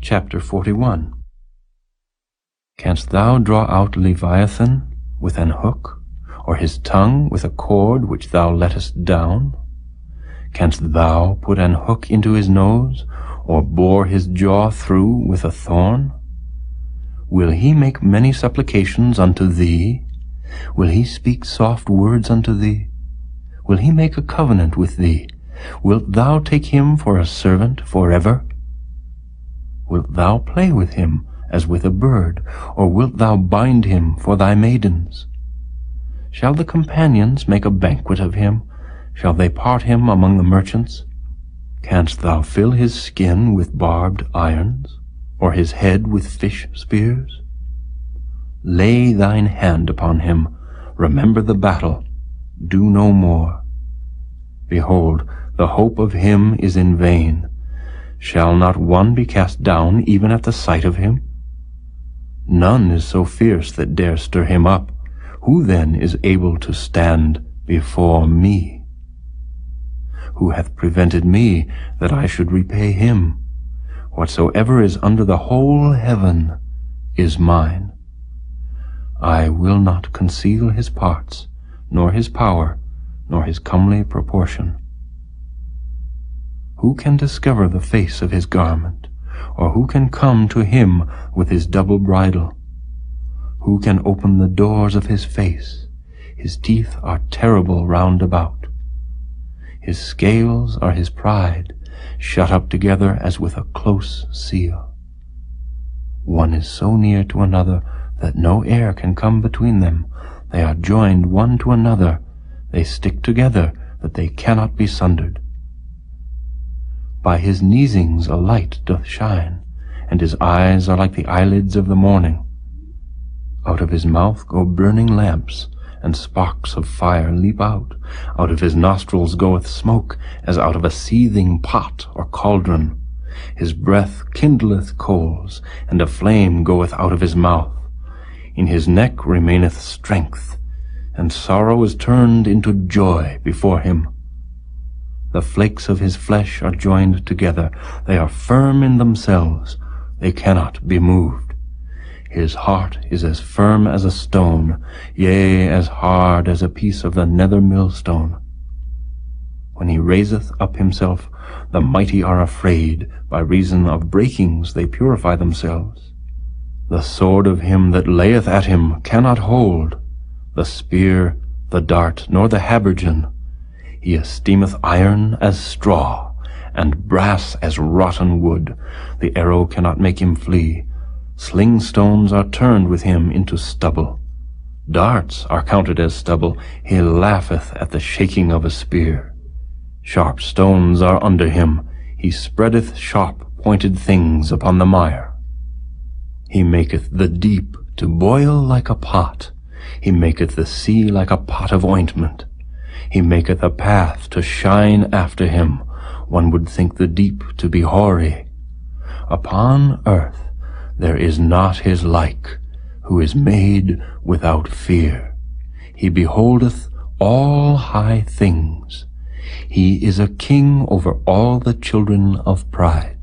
Chapter 41. Canst thou draw out Leviathan with an hook, or his tongue with a cord which thou lettest down? Canst thou put an hook into his nose, or bore his jaw through with a thorn? Will he make many supplications unto thee? Will he speak soft words unto thee? Will he make a covenant with thee? Wilt thou take him for a servant forever? Wilt thou play with him as with a bird, or wilt thou bind him for thy maidens? Shall the companions make a banquet of him? Shall they part him among the merchants? Canst thou fill his skin with barbed irons, or his head with fish spears? Lay thine hand upon him, remember the battle, do no more. Behold, the hope of him is in vain. Shall not one be cast down even at the sight of him? None is so fierce that dare stir him up. Who then is able to stand before me? Who hath prevented me that I should repay him? Whatsoever is under the whole heaven is mine. I will not conceal his parts, nor his power, nor his comely proportion. Who can discover the face of his garment, or who can come to him with his double bridle? Who can open the doors of his face? His teeth are terrible round about. His scales are his pride, shut up together as with a close seal. One is so near to another that no air can come between them. They are joined one to another. They stick together that they cannot be sundered. By his neesings a light doth shine, and his eyes are like the eyelids of the morning. Out of his mouth go burning lamps, and sparks of fire leap out. Out of his nostrils goeth smoke, as out of a seething pot or cauldron. His breath kindleth coals, and a flame goeth out of his mouth. In his neck remaineth strength, and sorrow is turned into joy before him. The flakes of his flesh are joined together. They are firm in themselves. They cannot be moved. His heart is as firm as a stone, yea, as hard as a piece of the nether millstone. When he raiseth up himself, the mighty are afraid. By reason of breakings they purify themselves. The sword of him that layeth at him cannot hold, the spear, the dart, nor the habergeon. He esteemeth iron as straw, and brass as rotten wood. The arrow cannot make him flee. Sling stones are turned with him into stubble. Darts are counted as stubble. He laugheth at the shaking of a spear. Sharp stones are under him. He spreadeth sharp pointed things upon the mire. He maketh the deep to boil like a pot. He maketh the sea like a pot of ointment. He maketh a path to shine after him. One would think the deep to be hoary. Upon earth there is not his like, who is made without fear. He beholdeth all high things. He is a king over all the children of pride.